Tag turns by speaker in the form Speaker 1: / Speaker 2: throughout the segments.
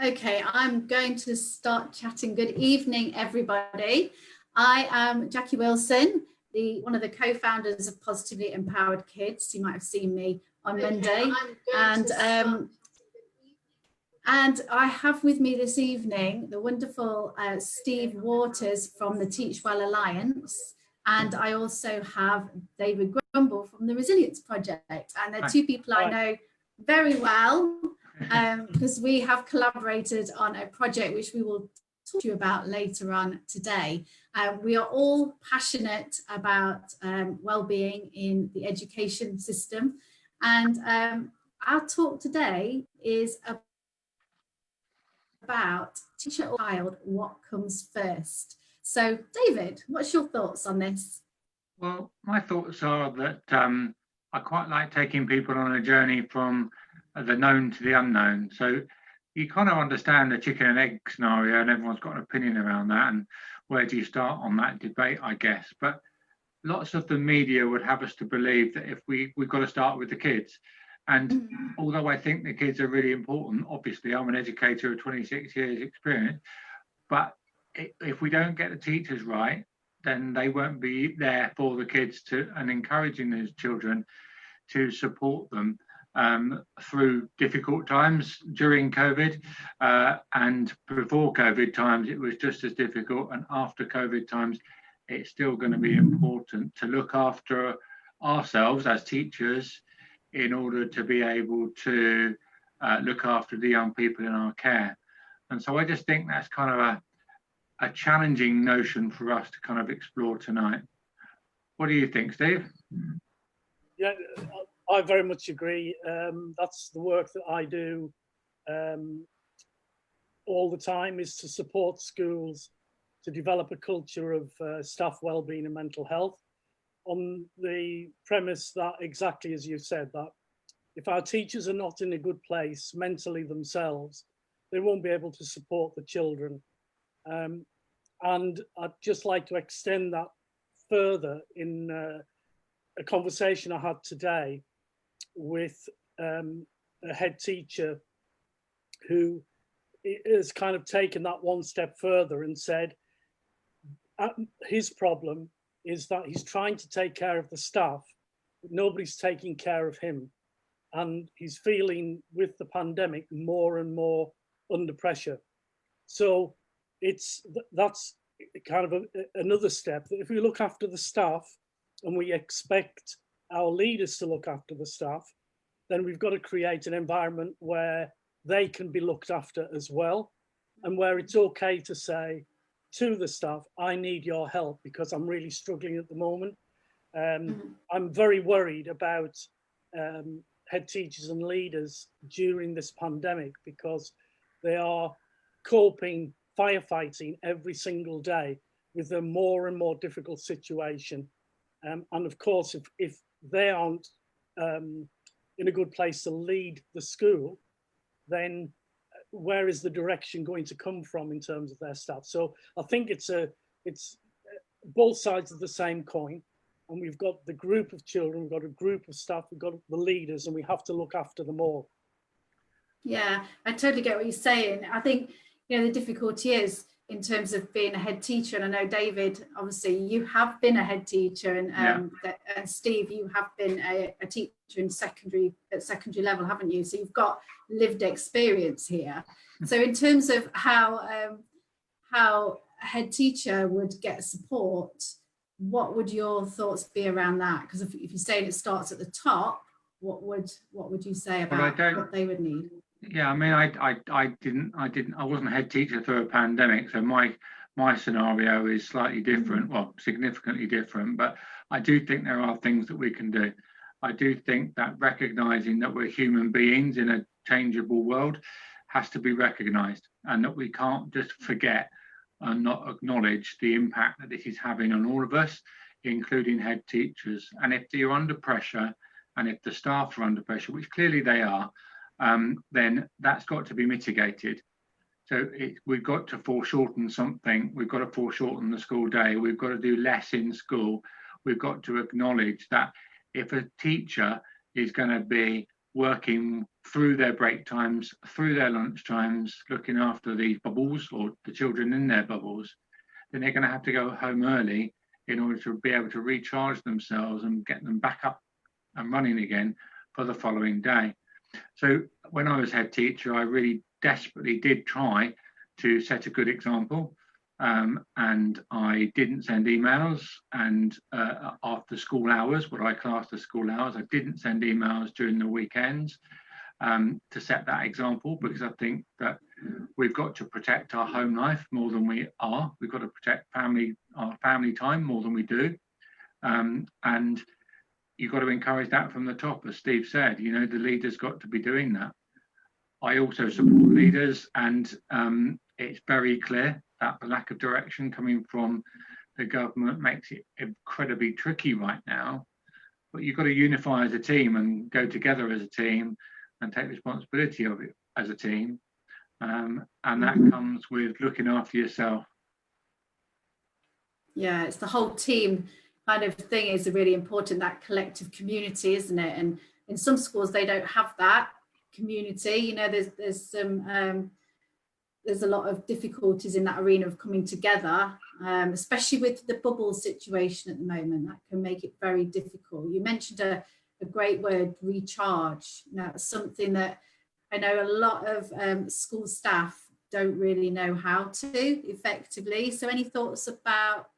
Speaker 1: Okay, I'm going to start chatting. Good evening, everybody. I am Jackie Wilson, one of the co-founders of Positively Empowered Kids. You might have seen me on Monday. And I have with me this evening the wonderful Steve Waters from the Teach Well Alliance. And I also have David Grumble from the Resilience Project. And they're two people I know very well because we have collaborated on a project which we will talk to you about later on today. We are all passionate about well-being in the education system. And our talk today is about teacher or child, what comes first. So David, what's your thoughts on this?
Speaker 2: Well, my thoughts are that I quite like taking people on a journey from the known to the unknown. So you kind of understand the chicken and egg scenario, and everyone's got an opinion around that. And where do you start on that debate, I guess? But lots of the media would have us to believe that if we've got to start with the kids. And although I think the kids are really important, obviously I'm an educator of 26 years experience, but if we don't get the teachers right, then they won't be there for the kids and encouraging those children to support them through difficult times during COVID and before COVID times. It was just as difficult, and after COVID times it's still going to be important to look after ourselves as teachers in order to be able to look after the young people in our care. And so I just think that's kind of a challenging notion for us to kind of explore tonight. What do you think, Steve?
Speaker 3: Yeah, I very much agree. That's the work that I do all the time, is to support schools to develop a culture of staff wellbeing and mental health, on the premise that, exactly as you said, that if our teachers are not in a good place mentally themselves, they won't be able to support the children. And I'd just like to extend that further in a conversation I had today with a head teacher who has kind of taken that one step further and said his problem is that he's trying to take care of the staff, but nobody's taking care of him. And he's feeling, with the pandemic, more and more under pressure. So that's kind of another step, that if we look after the staff and we expect our leaders to look after the staff, then we've got to create an environment where they can be looked after as well, and where it's okay to say to the staff, I need your help because I'm really struggling at the moment. I'm very worried about head teachers and leaders during this pandemic, because they are coping, firefighting every single day with a more and more difficult situation. And of course, if they aren't in a good place to lead the school, then where is the direction going to come from in terms of their staff? So I think it's both sides of the same coin. And we've got the group of children, we've got a group of staff, we've got the leaders, and we have to look after them all.
Speaker 1: Yeah, I totally get what you're saying. I think, the difficulty is in terms of being a head teacher, and I know, David, obviously you have been a head teacher, and Steve, you have been a teacher at secondary level, haven't you? So you've got lived experience here. So in terms of how a head teacher would get support, what would your thoughts be around that? Because if you're saying it starts at the top, what would you say about what they would need?
Speaker 2: Yeah, I mean, I wasn't a head teacher through a pandemic, so my scenario is slightly different, well, significantly different, but I do think there are things that we can do. I do think that recognizing that we're human beings in a changeable world has to be recognized, and that we can't just forget and not acknowledge the impact that this is having on all of us, including head teachers. And if you're under pressure, and if the staff are under pressure, which clearly they are, then that's got to be mitigated. So we've got to foreshorten something. We've got to foreshorten the school day. We've got to do less in school. We've got to acknowledge that if a teacher is going to be working through their break times, through their lunch times, looking after these bubbles or the children in their bubbles, then they're going to have to go home early in order to be able to recharge themselves and get them back up and running again for the following day. So when I was head teacher, I really desperately did try to set a good example. And I didn't send emails and after school hours, what I classed as school hours. I didn't send emails during the weekends to set that example, because I think that we've got to protect our home life more than we are. We've got to protect our family time more than we do. And you've got to encourage that from the top, as Steve said. You know, the leaders got to be doing that. I also support leaders, and it's very clear that the lack of direction coming from the government makes it incredibly tricky right now. But you've got to unify as a team and go together as a team and take responsibility of it as a team. And that comes with looking after yourself.
Speaker 1: Yeah, it's the whole team kind of thing is really important, that collective community, isn't it? And in some schools, they don't have that community. You know, there's a lot of difficulties in that arena of coming together, especially with the bubble situation at the moment. That can make it very difficult. You mentioned a great word, recharge. Now, it's something that I know a lot of school staff don't really know how to effectively. So any thoughts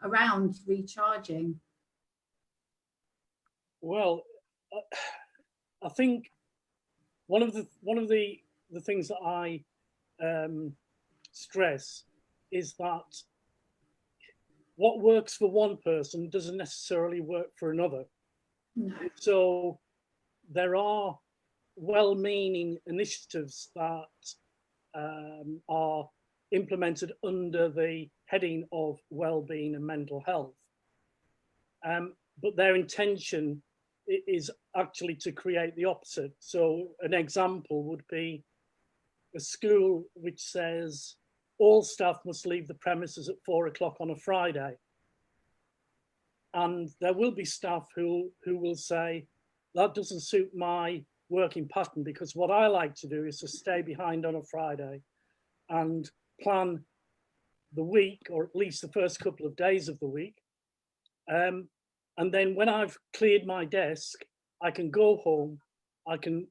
Speaker 1: around recharging?
Speaker 3: Well, I think one of the things that I stress is that what works for one person doesn't necessarily work for another. No. So there are well-meaning initiatives that are implemented under the heading of well-being and mental health, but their intention is actually to create the opposite. So an example would be a school which says all staff must leave the premises at 4 o'clock on a Friday. And there will be staff who will say, that doesn't suit my working pattern, because what I like to do is to stay behind on a Friday and plan the week, or at least the first couple of days of the week. And then when I've cleared my desk, I can go home, I can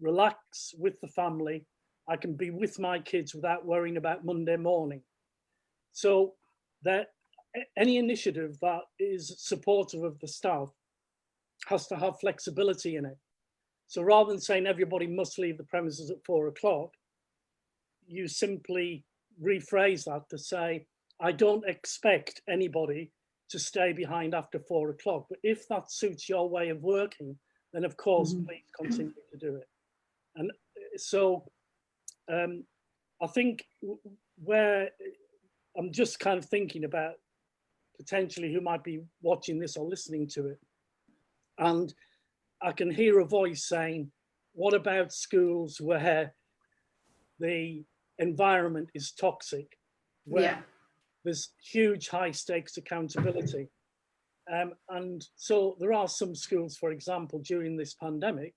Speaker 3: relax with the family, I can be with my kids without worrying about Monday morning. So that any initiative that is supportive of the staff has to have flexibility in it. So rather than saying everybody must leave the premises at 4 o'clock, you simply rephrase that to say, I don't expect anybody to stay behind after 4 o'clock, but if that suits your way of working, then of course, please continue to do it. And so I think where I'm just kind of thinking about potentially who might be watching this or listening to it. And I can hear a voice saying, what about schools where the environment is toxic, where there's huge high stakes accountability? And so there are some schools, for example, during this pandemic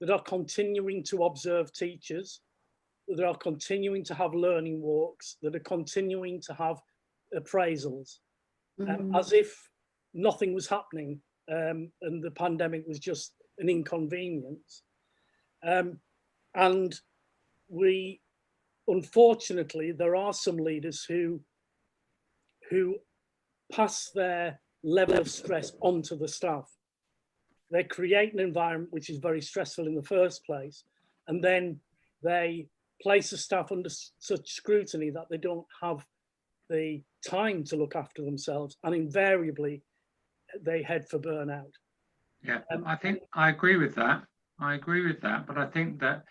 Speaker 3: that are continuing to observe teachers, that are continuing to have learning walks, that are continuing to have appraisals, as if nothing was happening and the pandemic was just an inconvenience. And we, unfortunately, there are some leaders who pass their level of stress onto the staff. They create an environment which is very stressful in the first place, and then they place the staff under such scrutiny that they don't have the time to look after themselves, and invariably they head for burnout.
Speaker 2: Yeah, I think I agree with that. But I think that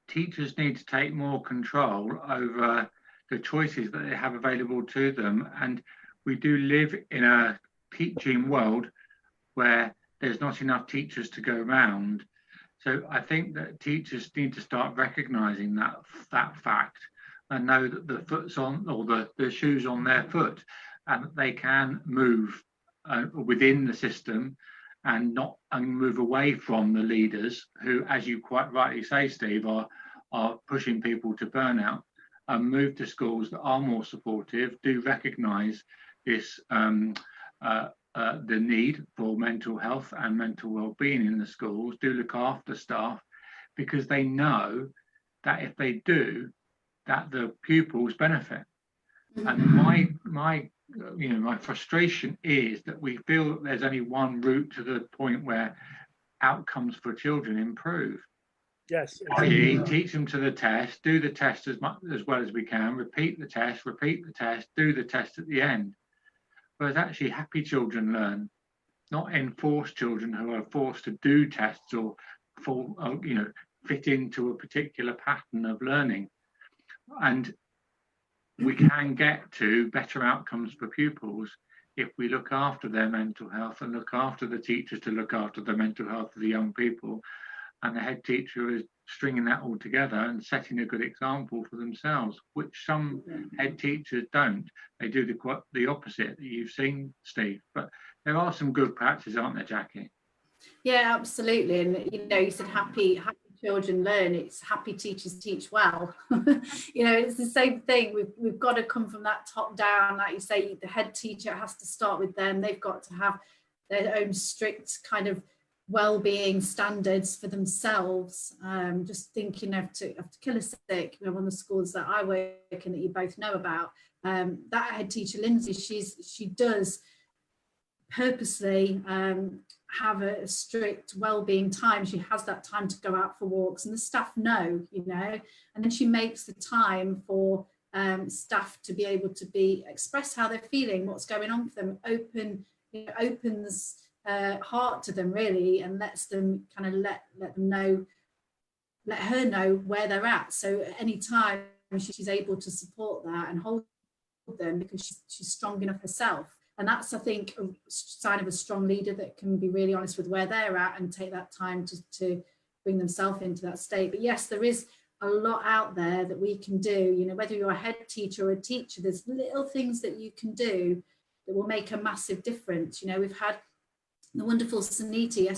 Speaker 2: teachers need to take more control over the choices that they have available to them. And we do live in a teaching world where there's not enough teachers to go around. So I think that teachers need to start recognizing that fact and know that the foot's on, or the shoe's on their foot, and that they can move within the system and move away from the leaders who, as you quite rightly say, Steve, are pushing people to burnout, and move to schools that are more supportive, do recognise this the need for mental health and mental well-being in the schools, do look after staff, because they know that if they do, that the pupils benefit. And my frustration is that we feel that there's only one route to the point where outcomes for children improve.
Speaker 3: Yes.
Speaker 2: I.e., teach them to the test, do the test as well as we can, repeat the test, do the test at the end. Whereas actually happy children learn, not enforced children who are forced to do tests or fit into a particular pattern of learning. And we can get to better outcomes for pupils if we look after their mental health and look after the teachers to look after the mental health of the young people, and the head teacher is stringing that all together and setting a good example for themselves, which some head teachers don't. They do the opposite that you've seen, Steve. But there are some good practices, aren't there, Jackie?
Speaker 1: Yeah, absolutely. And you said happy children learn. It's happy teachers teach well. It's the same thing. We've got to come from that top down. Like you say, the head teacher has to start with them. They've got to have their own strict kind of well-being standards for themselves. Just thinking of To Kill a Sick, one of the schools that I work in that you both know about, that head teacher Lindsay, she does purposely have a strict well-being time. She has that time to go out for walks, and the staff know, and then she makes the time for staff to be able to express how they're feeling, what's going on for them, opens heart to them really, and lets them kind of let her know where they're at. So at any time she's able to support that and hold them, because she's strong enough herself. And that's, I think, a sign of a strong leader that can be really honest with where they're at and take that time to bring themselves into that state. But yes, there is a lot out there that we can do. Whether you're a head teacher or a teacher, there's little things that you can do that will make a massive difference. We've had the wonderful Sunita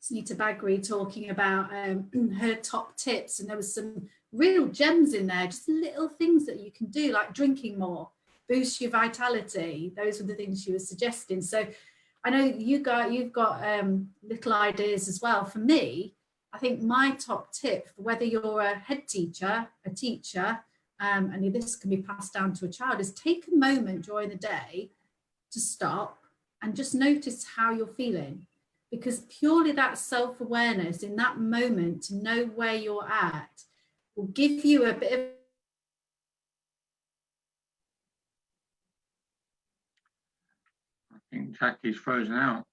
Speaker 1: Bagri, talking about her top tips, and there was some real gems in there, just little things that you can do, like drinking more, boost your vitality. Those were the things she was suggesting. So I know you've got little ideas as well. For me, I think my top tip, whether you're a head teacher, a teacher, and this can be passed down to a child, is take a moment during the day to stop and just notice how you're feeling, because purely that self-awareness in that moment, to know where you're at, will give you a bit of
Speaker 2: I think Jackie's frozen out.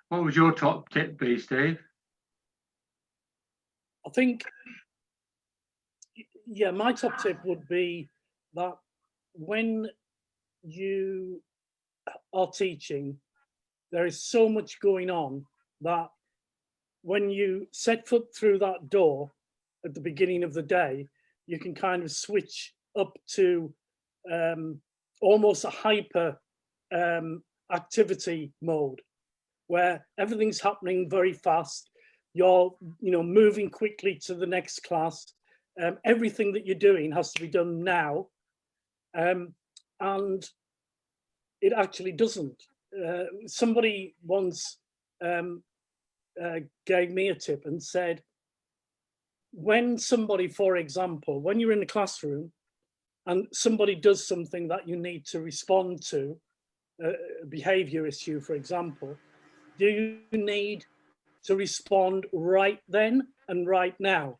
Speaker 2: What would your top tip be, Steve?
Speaker 3: I think, my top tip would be that when you are teaching, there is so much going on that when you set foot through that door at the beginning of the day, you can kind of switch up to almost a hyper activity mode, where everything's happening very fast. You're moving quickly to the next class. Everything that you're doing has to be done now, and it actually doesn't. Somebody once gave me a tip and said, when somebody, for example, when you're in the classroom and somebody does something that you need to respond to, a behavior issue, for example, do you need to respond right then and right now?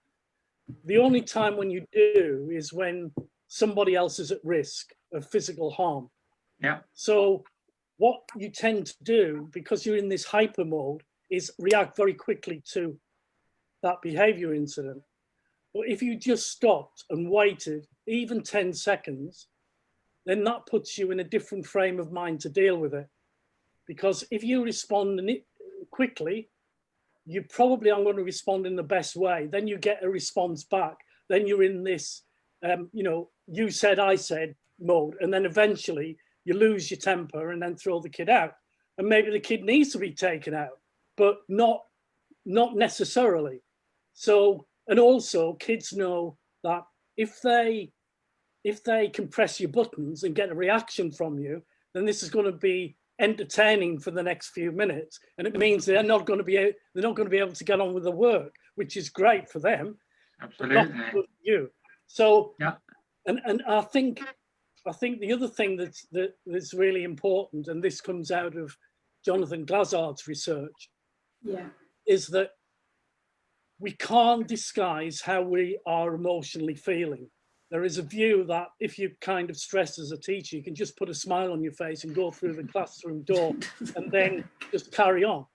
Speaker 3: The only time when you do is when somebody else is at risk of physical harm.
Speaker 2: Yeah.
Speaker 3: So what you tend to do, because you're in this hyper mode, is react very quickly to that behavior incident. But if you just stopped and waited even 10 seconds, then that puts you in a different frame of mind to deal with it. Because if you respond quickly, you probably aren't going to respond in the best way. Then you get a response back. Then you're in this, you said, I said mode. And then eventually you lose your temper and then throw the kid out. and maybe the kid needs to be taken out, but not necessarily. So, and also kids know that if they can press your buttons and get a reaction from you, then this is going to be entertaining for the next few minutes, and it means they're not going to be able to get on with the work, which is great for them.
Speaker 2: Absolutely.
Speaker 3: But not good for you. So
Speaker 2: yeah,
Speaker 3: and I think the other thing that's really important, and this comes out of Jonathan Glassard's research, is that we can't disguise how we are emotionally feeling. There is a view that if you're kind of stressed as a teacher, you can just put a smile on your face and go through the classroom door and then just carry on.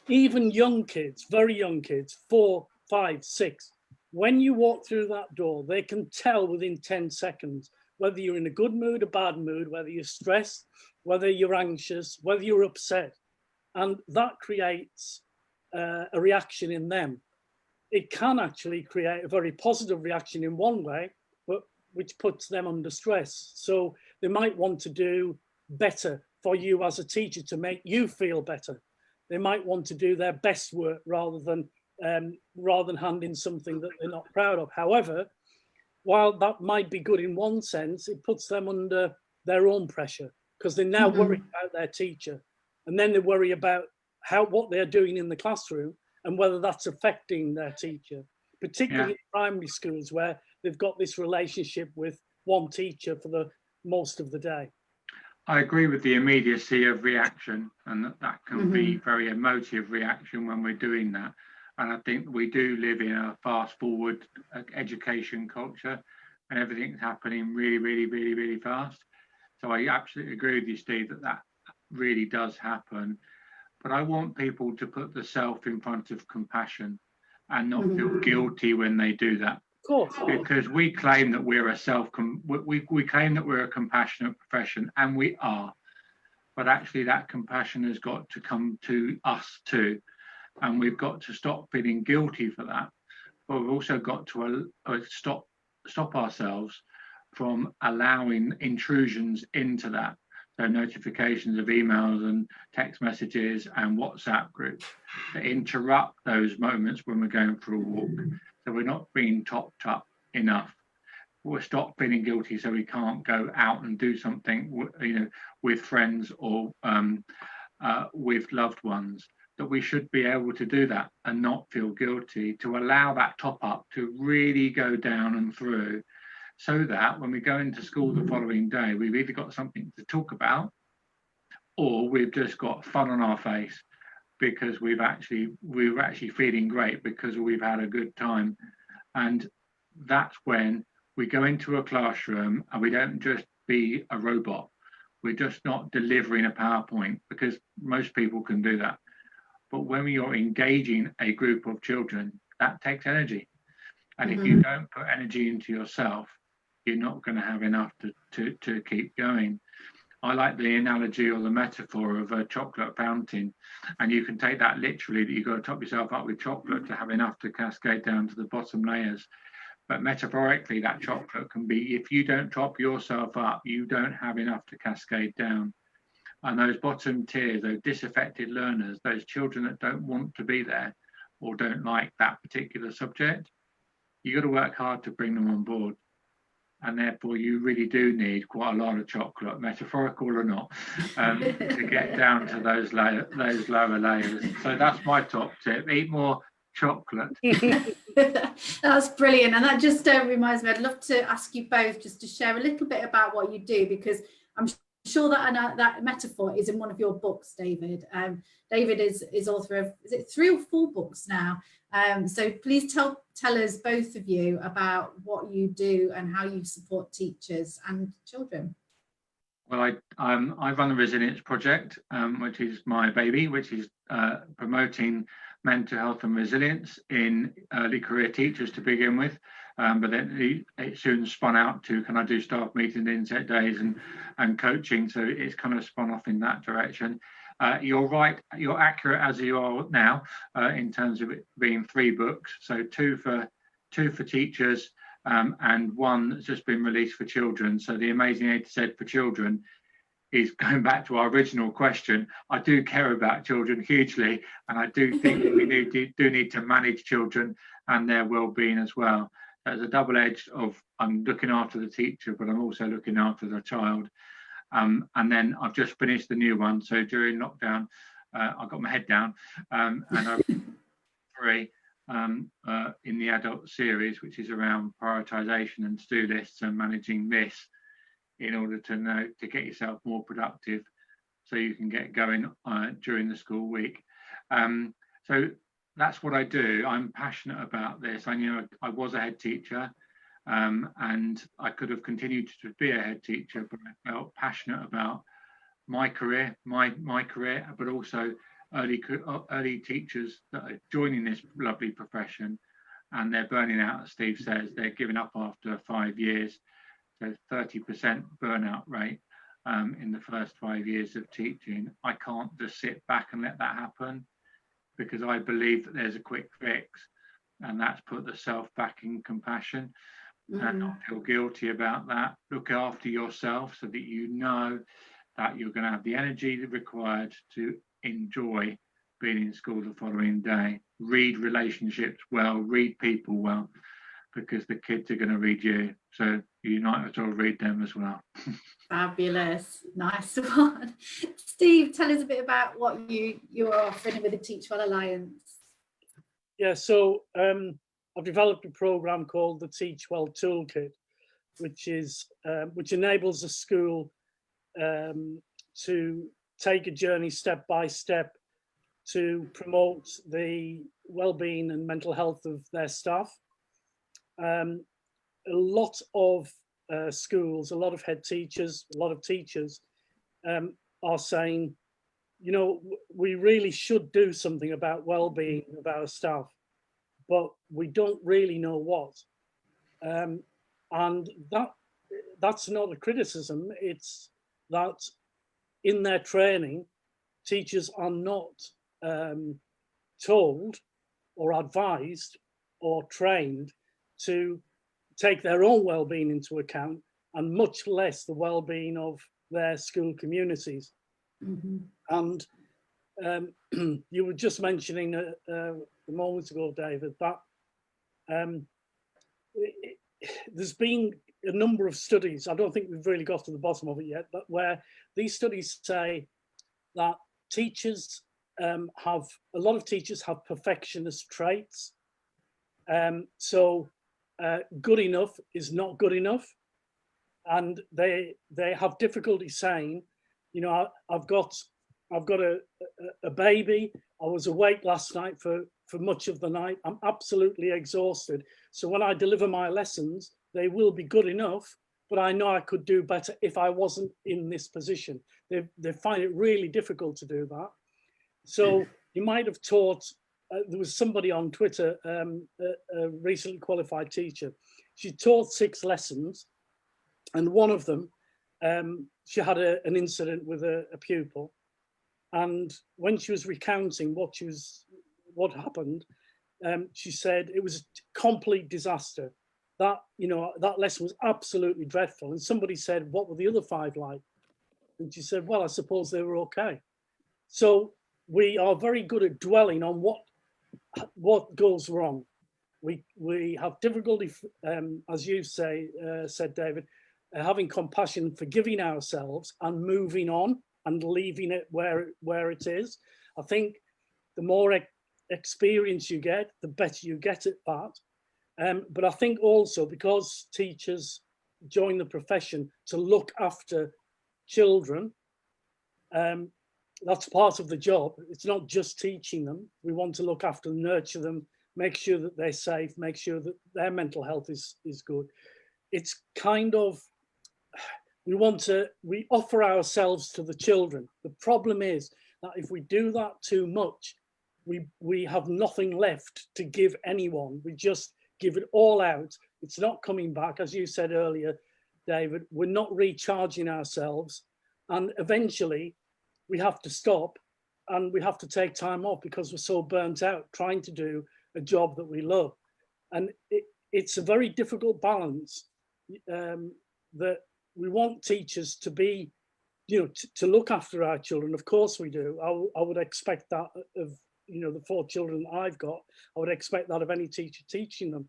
Speaker 3: Even young kids, very young kids, 4, 5, 6, when you walk through that door, they can tell within 10 seconds whether you're in a good mood, a bad mood, whether you're stressed, whether you're anxious, whether you're upset. And that creates a reaction in them. It can actually create a very positive reaction in one way, but which puts them under stress. So they might want to do better for you as a teacher to make you feel better. They might want to do their best work rather than handing something that they're not proud of. However, while that might be good in one sense, it puts them under their own pressure because they're now worried about their teacher, and then they worry about what they're doing in the classroom and whether that's affecting their teacher, particularly in primary schools where they've got this relationship with one teacher for the most of the day.
Speaker 2: I agree with the immediacy of reaction, and that can be very emotive reaction when we're doing that. And I think we do live in a fast forward education culture, and everything's happening really, really, really, really fast. So I absolutely agree with you, Steve, that really does happen. But I want people to put the self in front of compassion and not feel guilty when they do that.
Speaker 3: Of course.
Speaker 2: Because we claim that we're we claim that we're a compassionate profession, and we are. But actually that compassion has got to come to us too. And we've got to stop feeling guilty for that. But we've also got to stop ourselves from allowing intrusions into that. So notifications of emails and text messages and WhatsApp groups that interrupt those moments when we're going for a walk. So we're not being topped up enough. We'll stop feeling guilty so we can't go out and do something, with friends or with loved ones. That we should be able to do that and not feel guilty, to allow that top up to really go down and through, so that when we go into school the following day, we've either got something to talk about or we've just got fun on our face because we're actually feeling great because we've had a good time. And that's when we go into a classroom and we don't just be a robot. We're just not delivering a PowerPoint, because most people can do that. But when you're engaging a group of children, that takes energy. And if you don't put energy into yourself, you're not going to have enough to keep going. I like the analogy or the metaphor of a chocolate fountain. And you can take that literally, that you've got to top yourself up with chocolate to have enough to cascade down to the bottom layers. But metaphorically, that chocolate can be, if you don't top yourself up, you don't have enough to cascade down. And those bottom tiers, those disaffected learners, those children that don't want to be there or don't like that particular subject, you've got to work hard to bring them on board. And therefore, you really do need quite a lot of chocolate, metaphorical or not, to get down to those lower layers. So that's my top tip: eat more chocolate.
Speaker 1: That's brilliant, and that just reminds me. I'd love to ask you both just to share a little bit about what you do, because I'm sure that that metaphor is in one of your books, David. David is author of, is it 3 or 4 books now? So please tell us, both of you, about what you do and how you support teachers and children.
Speaker 2: Well, I run the Resilience Project, which is my baby, which is promoting mental health and resilience in early career teachers to begin with. But then it soon spun out to, can I do staff meetings, inset days and coaching? So it's kind of spun off in that direction. You're right, you're accurate as you are now in terms of it being 3 books. So two for teachers and 1 that's just been released for children. So the Amazing A to Z for children is going back to our original question. I do care about children hugely, and I do think that we need to manage children and their well-being as well. There's a double edge of I'm looking after the teacher, but I'm also looking after the child. And then I've just finished the new one. So during lockdown, I got my head down, and I'm free in the adult series, which is around prioritization and to-do lists and managing this in order to get yourself more productive so you can get going during the school week. So that's what I do. I'm passionate about this. I knew I was a head teacher, and I could have continued to be a head teacher, but I felt passionate about my career, my career, but also early teachers that are joining this lovely profession, and they're burning out, as Steve says. They're giving up after 5 years. So 30% burnout rate in the first 5 years of teaching. I can't just sit back and let that happen, because I believe that there's a quick fix, and that's put the self back in compassion and not feel guilty about that. Look after yourself so that you know that you're going to have the energy required to enjoy being in school the following day. Read relationships well, read people well, because the kids are going to read you. So you might as well read them as well.
Speaker 1: Fabulous. Nice one. Steve, tell us a bit about what you're offering with the Teach Well Alliance.
Speaker 3: Yeah, so I've developed a program called the Teach Well Toolkit, which enables a school to take a journey step by step to promote the well-being and mental health of their staff. A lot of schools, a lot of head teachers, a lot of teachers are saying, you know, we really should do something about well-being of our staff, but we don't really know what. And that's not a criticism. It's that in their training, teachers are not told or advised or trained to take their own well-being into account, and much less the well-being of their school communities. And you were just mentioning a moment ago, David, that there's been a number of studies, I don't think we've really got to the bottom of it yet, but where these studies say that teachers a lot of teachers have perfectionist traits. So good enough is not good enough, and they have difficulty saying, you know, I've got a baby. I was awake last night for much of the night. I'm absolutely exhausted. So when I deliver my lessons, they will be good enough, but I know I could do better if I wasn't in this position. They find it really difficult to do that. So you might have taught, there was somebody on Twitter, a recently qualified teacher. She taught 6 lessons, and one of them, she had an incident with a pupil. And when she was recounting what happened, she said it was a complete disaster. That, you know, that lesson was absolutely dreadful. And somebody said, what were the other 5 like? And she said, well, I suppose they were okay. So we are very good at dwelling on what goes wrong. We have difficulty, as you said, David, having compassion, forgiving ourselves and moving on and leaving it where it is. I think the more experience you get, the better you get at that. But I think also because teachers join the profession to look after children, that's part of the job. It's not just teaching them. We want to look after them, nurture them, make sure that they're safe, make sure that their mental health is good. It's kind of, we offer ourselves to the children. The problem is that if we do that too much, we have nothing left to give anyone. We just give it all out. It's not coming back. As you said earlier, David, we're not recharging ourselves. And eventually we have to stop and we have to take time off because we're so burnt out trying to do a job that we love. And it's a very difficult balance that we want teachers to be to look after our children. Of course we do. I would expect that of, the 4 children I've got. I would expect that of any teacher teaching them.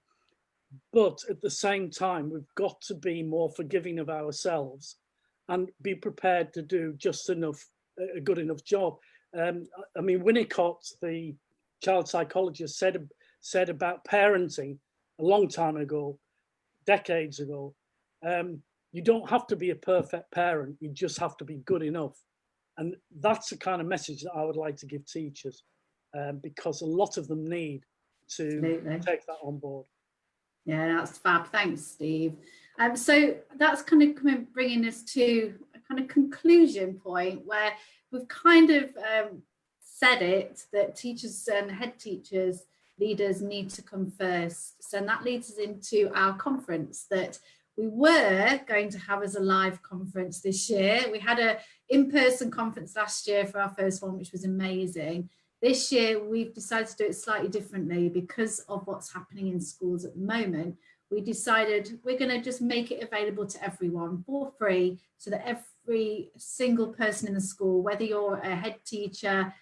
Speaker 3: But at the same time, we've got to be more forgiving of ourselves and be prepared to do just enough, a good enough job. I mean, Winnicott, the child psychologist, said about parenting a long time ago, decades ago, you don't have to be a perfect parent, you just have to be good enough. And that's the kind of message that I would like to give teachers, because a lot of them need to
Speaker 1: Absolutely.
Speaker 3: take that on board.
Speaker 1: Yeah, that's fab. Thanks, Steve. So that's kind of bringing us to a kind of conclusion point where we've kind of said it, that teachers and head teachers, leaders need to come first. So that leads us into our conference that we were going to have as a live conference this year. We had a in-person conference last year for our first one, which was amazing. This year, we've decided to do it slightly differently because of what's happening in schools at the moment. We decided we're going to just make it available to everyone for free, so that every single person in the school, whether you're a head teacher,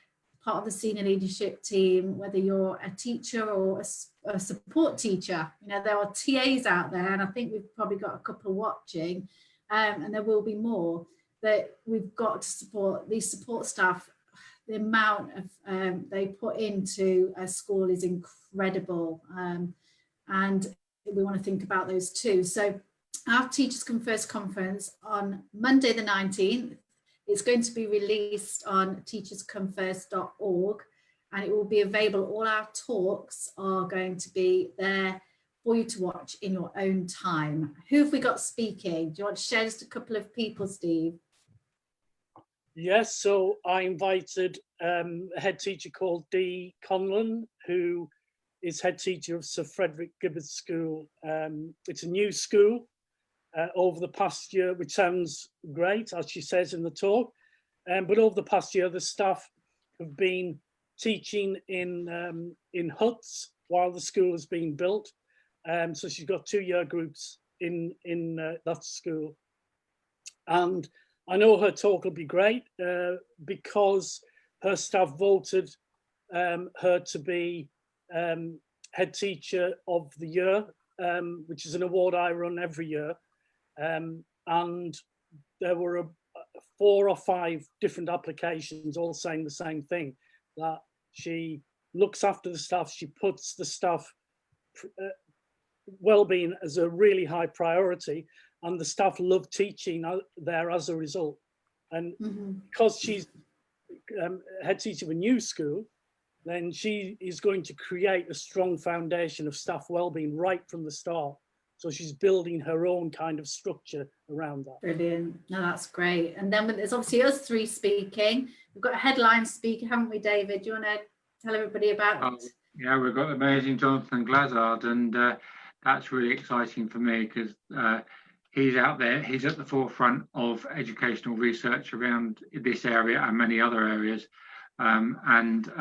Speaker 1: part of the senior leadership team, whether you're a teacher or a support teacher, there are TAs out there, and I think we've probably got a couple watching, and there will be more, that we've got to support these support staff. The amount of they put into a school is incredible, and we want to think about those too. So our Teachers Come First conference on Monday the 19th, it's going to be released on teacherscomefirst.org, and it will be available. All our talks are going to be there for you to watch in your own time. Who have we got speaking? Do you want to share just a couple of people, Steve?
Speaker 3: Yes, so I invited a head teacher called Dee Conlon, who is head teacher of Sir Frederick Gibbard School. It's a new school over the past year, which sounds great, as she says in the talk. But over the past year, the staff have been teaching in huts while the school is being built. So she's got 2-year groups in that school. And I know her talk will be great because her staff voted her to be head teacher of the year, which is an award I run every year. And there were 4 or 5 different applications all saying the same thing, that she looks after the staff, she puts the staff well-being as a really high priority, and the staff love teaching there as a result. And because she's head teacher of a new school, then she is going to create a strong foundation of staff well-being right from the start. So she's building her own kind of structure around that.
Speaker 1: Brilliant. No, that's great. And then there's obviously us 3 speaking. We've got a headline speaker, haven't we, David? Do you want to tell everybody about it?
Speaker 2: Yeah, we've got the amazing Jonathan Glazard, and that's really exciting for me because he's out there, he's at the forefront of educational research around this area and many other areas. And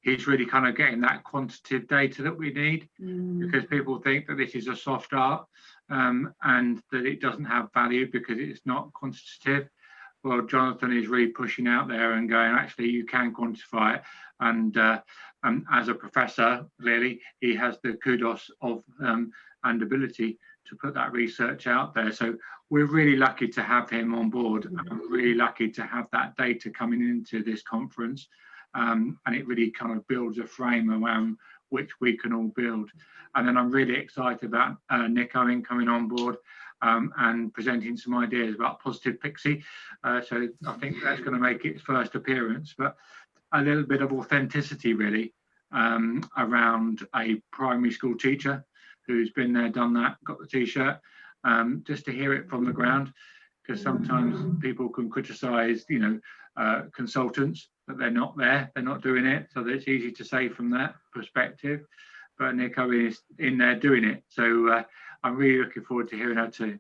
Speaker 2: he's really kind of getting that quantitative data that we need, because people think that this is a soft art and that it doesn't have value because it's not quantitative. Well, Jonathan is really pushing out there and going, actually, you can quantify it. And as a professor, clearly, he has the kudos of and ability to put that research out there. So we're really lucky to have him on board, and we're really lucky to have that data coming into this conference. And it really kind of builds a frame around which we can all build. And then I'm really excited about Nick Owen coming on board and presenting some ideas about positive Pixie. So I think that's going to make its first appearance, but a little bit of authenticity really around a primary school teacher who's been there, done that, got the t-shirt, just to hear it from the ground, because sometimes people can criticize, consultants, but they're not there, they're not doing it. So it's easy to say from that perspective, but Nick Owen is in there doing it. So I'm really looking forward to hearing her too.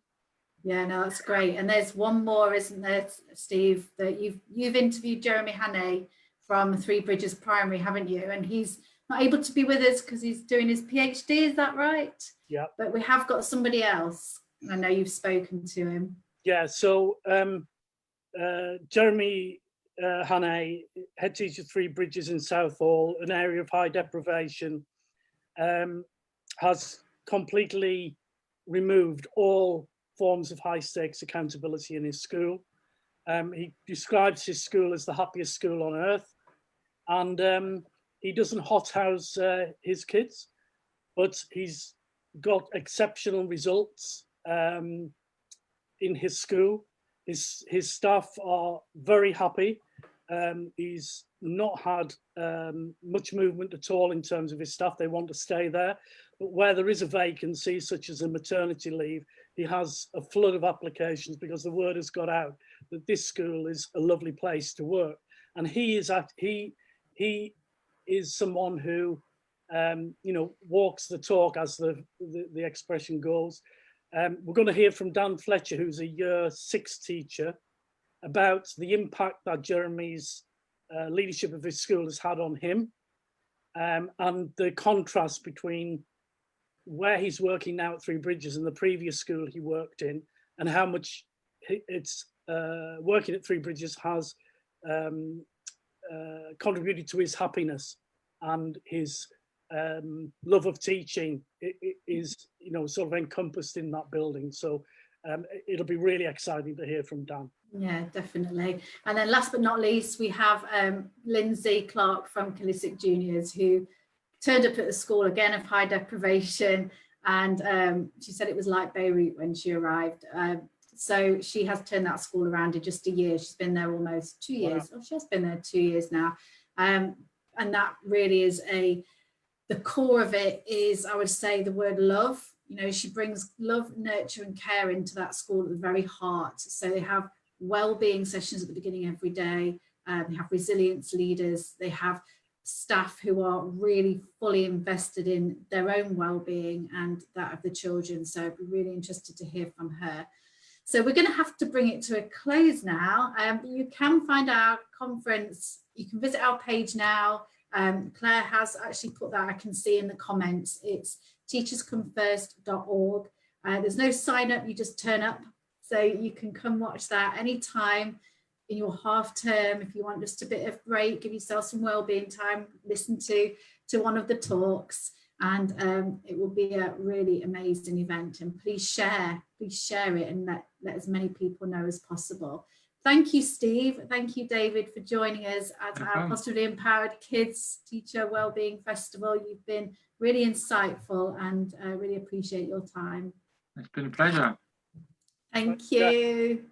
Speaker 1: Yeah, no, that's great. And there's one more, isn't there, Steve, that you've interviewed Jeremy Hannay from Three Bridges Primary, haven't you? And he's not able to be with us because he's doing his PhD, is that right?
Speaker 3: Yeah.
Speaker 1: But we have got somebody else. I know you've spoken to him.
Speaker 3: Yeah, so Jeremy Hannay, head teacher, Three Bridges in Southall, an area of high deprivation, has completely removed all forms of high stakes accountability in his school. He describes his school as the happiest school on earth, and he doesn't hothouse his kids, but he's got exceptional results in his school. His staff are very happy. He's not had much movement at all in terms of his staff. They want to stay there. But where there is a vacancy, such as a maternity leave, he has a flood of applications because the word has got out that this school is a lovely place to work. And he is someone who, you know, walks the talk, as the expression goes. We're going to hear from Dan Fletcher, who's a year 6 teacher, about the impact that Jeremy's leadership of his school has had on him, and the contrast between where he's working now at Three Bridges and the previous school he worked in, and how much it's working at Three Bridges has contributed to his happiness, and his love of teaching is, you know, sort of encompassed in that building. So it'll be really exciting to hear from Dan.
Speaker 1: Yeah, definitely. And then last but not least, we have Lindsay Clark from Calisic Juniors, who turned up at the school again of high deprivation, and she said it was like Beirut when she arrived. So she has turned that school around in just a year. She's been there almost 2 years. Wow. Oh, she has been there 2 years now. And that really is the core of it is, I would say, the word love. You know, she brings love, nurture and care into that school at the very heart. So they have well-being sessions at the beginning every day. They have resilience leaders. They have staff who are really fully invested in their own well-being and that of the children. So I'd be really interested to hear from her. So we're going to have to bring it to a close now. But you can find our conference. You can visit our page now. Claire has actually put that, I can see in the comments. It's teacherscomefirst.org. There's no sign up, you just turn up. So you can come watch that anytime in your half term. If you want just a bit of break, give yourself some wellbeing time, listen to one of the talks, and it will be a really amazing event. And please share it and let as many people know as possible. Thank you, Steve. Thank you, David, for joining us at our Positively Empowered Kids Teacher Wellbeing Festival. You've been really insightful, and I really appreciate your time.
Speaker 2: It's been a pleasure.
Speaker 1: Thank you.